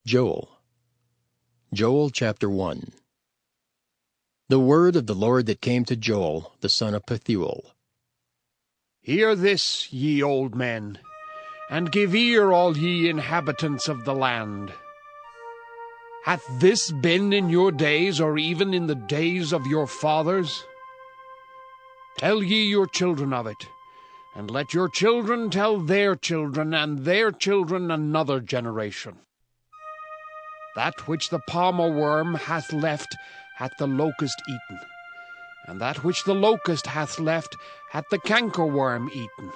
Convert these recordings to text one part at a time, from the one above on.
Joel chapter 1. The word of the Lord that came to Joel, the son of Pethuel. Hear this, ye old men, and give ear, all ye inhabitants of the land. Hath this been in your days, or even in the days of your fathers? Tell ye your children of it, and let your children tell their children, and their children another generation. That which the palmer worm hath left hath the locust eaten, and that which the locust hath left hath the cankerworm eaten,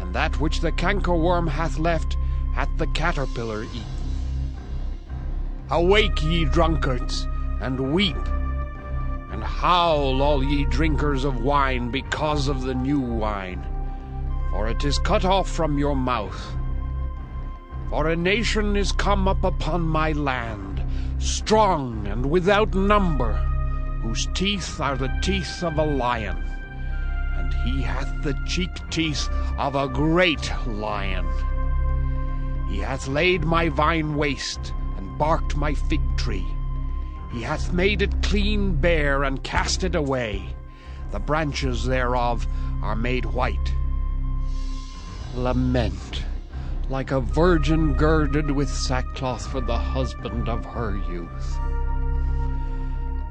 and that which the cankerworm hath left hath the caterpillar eaten. Awake, ye drunkards, and weep, and howl, all ye drinkers of wine, because of the new wine, for it is cut off from your mouth. For a nation is come up upon my land, strong and without number, whose teeth are the teeth of a lion, and he hath the cheek teeth of a great lion. He hath laid my vine waste, and barked my fig tree. He hath made it clean bare, and cast it away. The branches thereof are made white. Lament, like a virgin girded with sackcloth for the husband of her youth.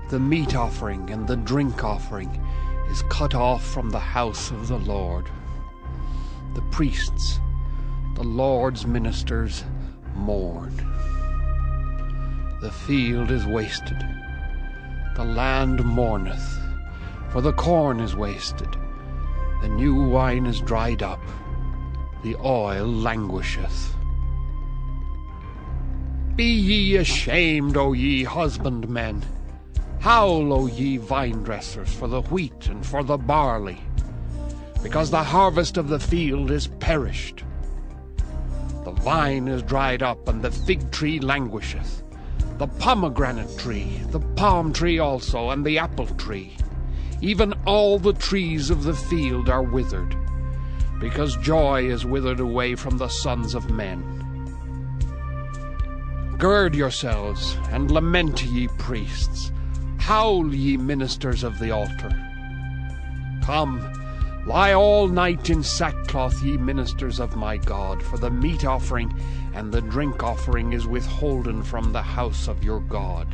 The meat offering and the drink offering is cut off from the house of the Lord. The priests, the Lord's ministers, mourn. The field is wasted, the land mourneth, for the corn is wasted, the new wine is dried up, the oil languisheth. Be ye ashamed, O ye husbandmen! Howl, O ye vine-dressers, for the wheat and for the barley, because the harvest of the field is perished. The vine is dried up, and the fig tree languisheth, the pomegranate tree, the palm tree also, and the apple tree. Even all the trees of the field are withered, because joy is withered away from the sons of men. Gird yourselves, and lament, ye priests. Howl, ye ministers of the altar. Come, lie all night in sackcloth, ye ministers of my God, for the meat offering and the drink offering is withholden from the house of your God.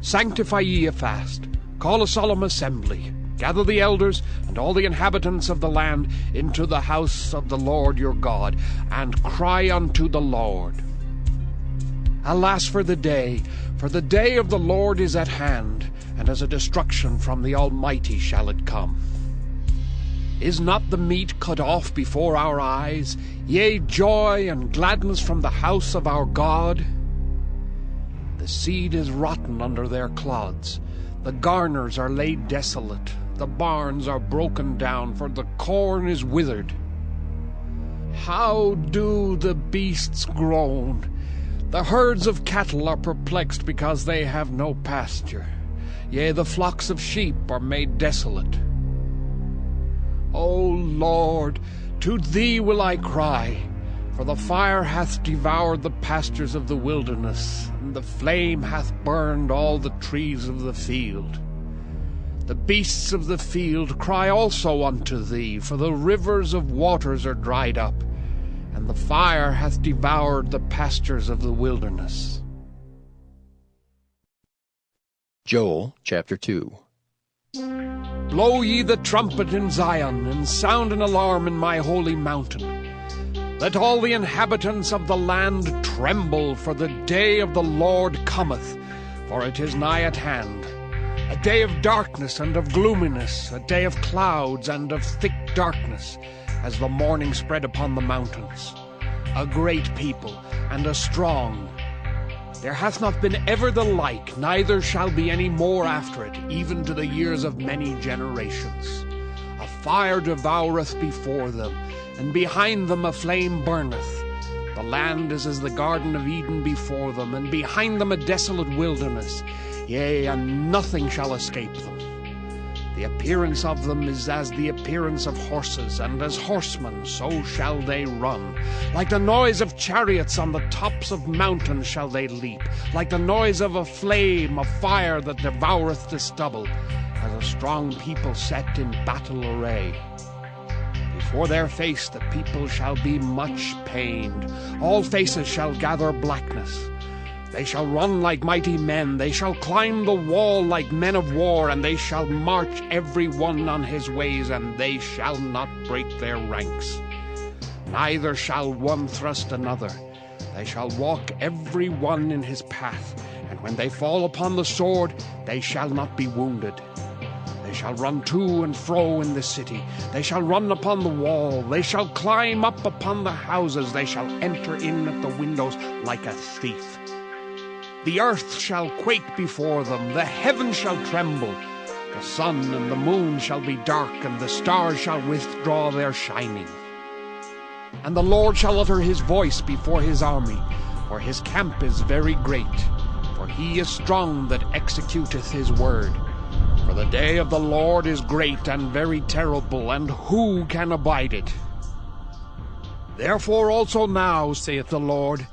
Sanctify ye a fast, call a solemn assembly, gather the elders and all the inhabitants of the land into the house of the Lord your God, and cry unto the Lord. Alas for the day of the Lord is at hand, and as a destruction from the Almighty shall it come. Is not the meat cut off before our eyes, yea, joy and gladness from the house of our God? The seed is rotten under their clods, the garners are laid desolate, the barns are broken down, for the corn is withered. How do the beasts groan? The herds of cattle are perplexed because they have no pasture. Yea, the flocks of sheep are made desolate. O Lord, to thee will I cry, for the fire hath devoured the pastures of the wilderness, and the flame hath burned all the trees of the field. The beasts of the field cry also unto thee, for the rivers of waters are dried up, and the fire hath devoured the pastures of the wilderness. Joel chapter 2. Blow ye the trumpet in Zion, and sound an alarm in my holy mountain. Let all the inhabitants of the land tremble, for the day of the Lord cometh, for it is nigh at hand. A day of darkness and of gloominess, a day of clouds and of thick darkness, as the morning spread upon the mountains. A great people and a strong. There hath not been ever the like, neither shall be any more after it, even to the years of many generations. A fire devoureth before them, and behind them a flame burneth. The land is as the Garden of Eden before them, and behind them a desolate wilderness. Yea, and nothing shall escape them. The appearance of them is as the appearance of horses, and as horsemen so shall they run. Like the noise of chariots on the tops of mountains shall they leap, like the noise of a flame of fire that devoureth the stubble, as a strong people set in battle array. Before their face the people shall be much pained, all faces shall gather blackness. They shall run like mighty men, they shall climb the wall like men of war, and they shall march every one on his ways, and they shall not break their ranks. Neither shall one thrust another. They shall walk every one in his path, and when they fall upon the sword, they shall not be wounded. They shall run to and fro in the city. They shall run upon the wall. They shall climb up upon the houses. They shall enter in at the windows like a thief. The earth shall quake before them, the heavens shall tremble. The sun and the moon shall be dark, and the stars shall withdraw their shining. And the Lord shall utter his voice before his army, for his camp is very great. For he is strong that executeth his word. For the day of the Lord is great and very terrible, and who can abide it? Therefore also now, saith the Lord,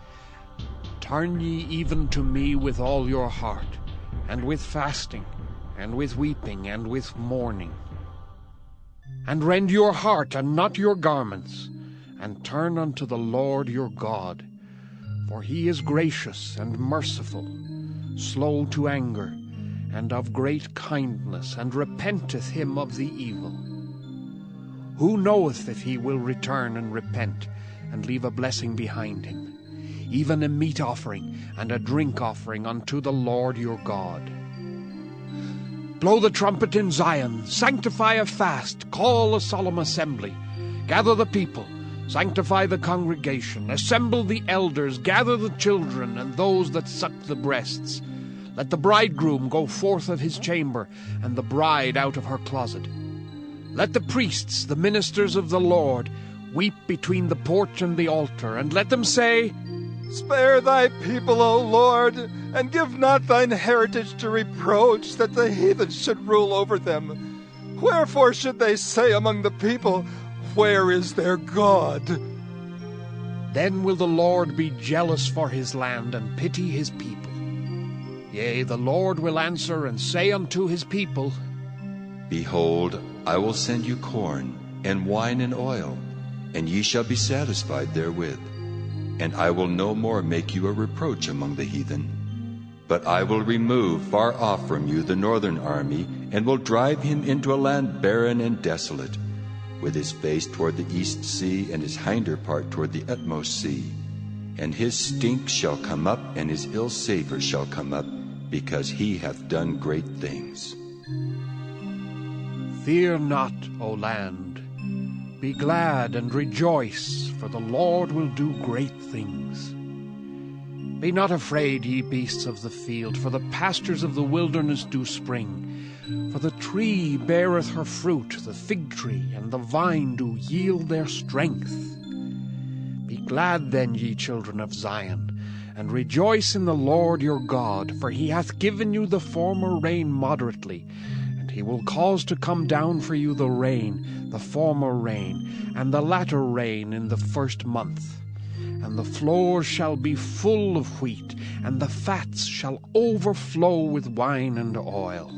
turn ye even to me with all your heart, and with fasting, and with weeping, and with mourning. And rend your heart, and not your garments, and turn unto the Lord your God. For he is gracious and merciful, slow to anger, and of great kindness, and repenteth him of the evil. Who knoweth if he will return and repent, and leave a blessing behind him, even a meat offering and a drink offering unto the Lord your God? Blow the trumpet in Zion, sanctify a fast, call a solemn assembly. Gather the people, sanctify the congregation, assemble the elders, gather the children and those that suck the breasts. Let the bridegroom go forth of his chamber, and the bride out of her closet. Let the priests, the ministers of the Lord, weep between the porch and the altar, and let them say, Spare thy people, O Lord, and give not thine heritage to reproach, that the heathen should rule over them. Wherefore should they say among the people, Where is their God? Then will the Lord be jealous for his land, and pity his people. Yea, the Lord will answer and say unto his people, Behold, I will send you corn, and wine, and oil, and ye shall be satisfied therewith. And I will no more make you a reproach among the heathen. But I will remove far off from you the northern army, and will drive him into a land barren and desolate, with his face toward the east sea, and his hinder part toward the utmost sea. And his stink shall come up, and his ill savour shall come up, because he hath done great things. Fear not, O land. Be glad and rejoice, for the Lord will do great things. Be not afraid, ye beasts of the field, for the pastures of the wilderness do spring. For the tree beareth her fruit, the fig tree and the vine do yield their strength. Be glad then, ye children of Zion, and rejoice in the Lord your God, for he hath given you the former rain moderately, and he will cause to come down for you the rain, the former rain, and the latter rain in the first month. And the floors shall be full of wheat, and the fats shall overflow with wine and oil.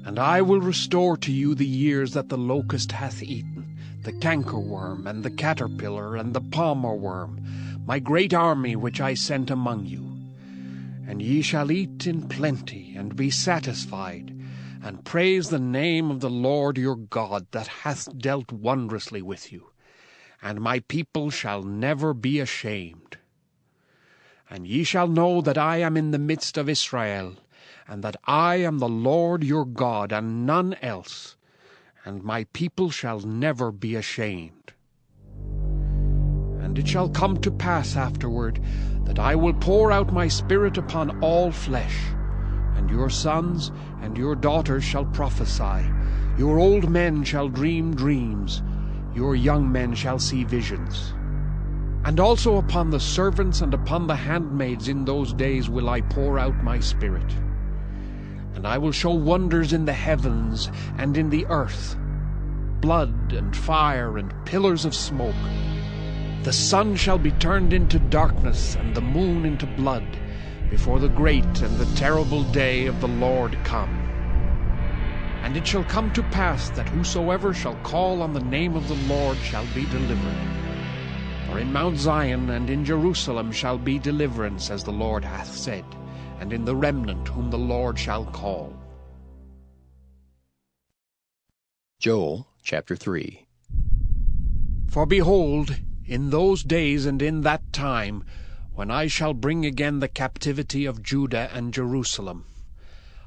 And I will restore to you the years that the locust hath eaten, the cankerworm, and the caterpillar, and the palmer worm, my great army which I sent among you. And ye shall eat in plenty, and be satisfied, and praise the name of the Lord your God, that hath dealt wondrously with you. And my people shall never be ashamed. And ye shall know that I am in the midst of Israel, and that I am the Lord your God, and none else, and my people shall never be ashamed. And it shall come to pass afterward, that I will pour out my Spirit upon all flesh, and your sons and your daughters shall prophesy, your old men shall dream dreams, your young men shall see visions. And also upon the servants and upon the handmaids in those days will I pour out my Spirit. And I will show wonders in the heavens and in the earth, blood and fire and pillars of smoke. The sun shall be turned into darkness and the moon into blood, before the great and the terrible day of the Lord come. And it shall come to pass that whosoever shall call on the name of the Lord shall be delivered. For in Mount Zion and in Jerusalem shall be deliverance, as the Lord hath said, and in the remnant whom the Lord shall call. Joel chapter 3. For behold, in those days and in that time, when I shall bring again the captivity of Judah and Jerusalem,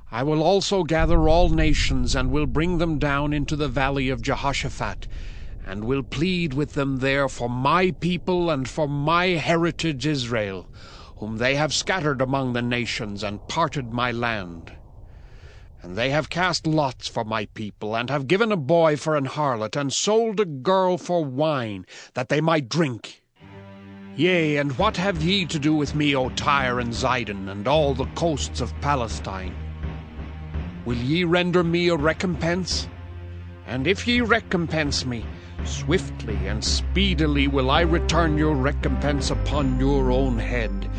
I will also gather all nations, and will bring them down into the valley of Jehoshaphat, and will plead with them there for my people and for my heritage Israel, whom they have scattered among the nations, and parted my land. And they have cast lots for my people, and have given a boy for an harlot, and sold a girl for wine, that they might drink. Yea, and what have ye to do with me, O Tyre and Zidon, and all the coasts of Palestine? Will ye render me a recompense? And if ye recompense me, swiftly and speedily will I return your recompense upon your own head,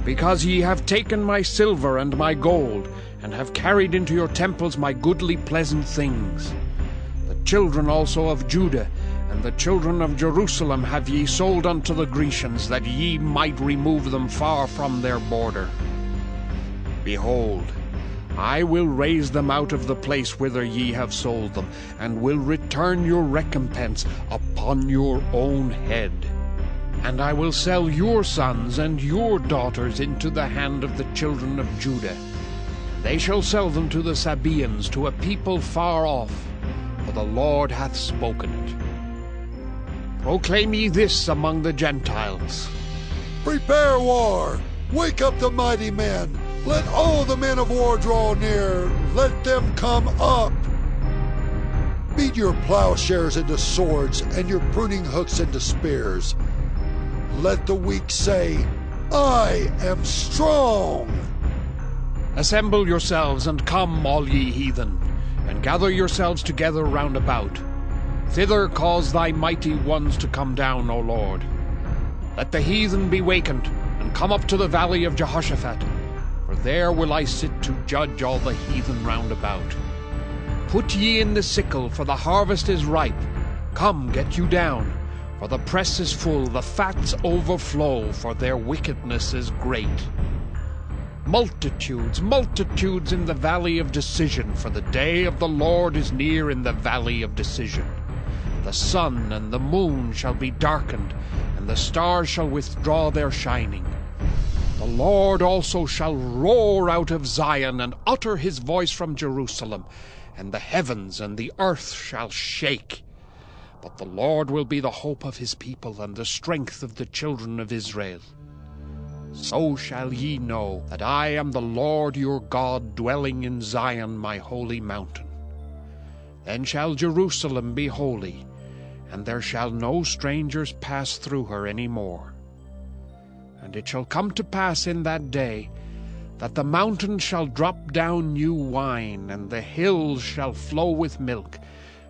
because ye have taken my silver and my gold, and have carried into your temples my goodly pleasant things. The children also of Judah and the children of Jerusalem have ye sold unto the Grecians, that ye might remove them far from their border. Behold, I will raise them out of the place whither ye have sold them, and will return your recompense upon your own head. And I will sell your sons and your daughters into the hand of the children of Judah. They shall sell them to the Sabaeans, to a people far off, for the Lord hath spoken it. Proclaim ye this among the Gentiles. Prepare war! Wake up the mighty men! Let all the men of war draw near! Let them come up! Beat your plowshares into swords, and your pruning hooks into spears. Let the weak say, I am strong! Assemble yourselves, and come, all ye heathen, and gather yourselves together round about. Thither cause thy mighty ones to come down, O Lord. Let the heathen be wakened, and come up to the valley of Jehoshaphat, for there will I sit to judge all the heathen round about. Put ye in the sickle, for the harvest is ripe. Come, get you down, for the press is full, the fats overflow, for their wickedness is great. Multitudes, multitudes in the valley of decision, for the day of the Lord is near in the valley of decision. The sun and the moon shall be darkened, and the stars shall withdraw their shining. The Lord also shall roar out of Zion, and utter his voice from Jerusalem, and the heavens and the earth shall shake. But the Lord will be the hope of his people, and the strength of the children of Israel. So shall ye know that I am the Lord your God, dwelling in Zion my holy mountain. Then shall Jerusalem be holy, and there shall no strangers pass through her any more. And it shall come to pass in that day that the mountains shall drop down new wine, and the hills shall flow with milk,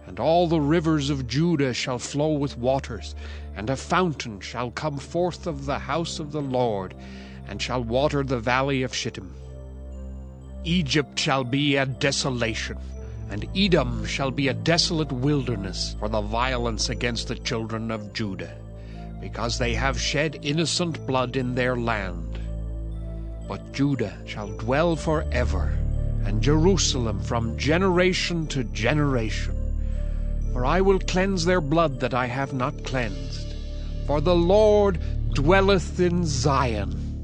and all the rivers of Judah shall flow with waters, and a fountain shall come forth of the house of the Lord, and shall water the valley of Shittim. Egypt shall be a desolation, and Edom shall be a desolate wilderness for the violence against the children of Judah, because they have shed innocent blood in their land. But Judah shall dwell forever, and Jerusalem from generation to generation. For I will cleanse their blood that I have not cleansed. For the Lord dwelleth in Zion,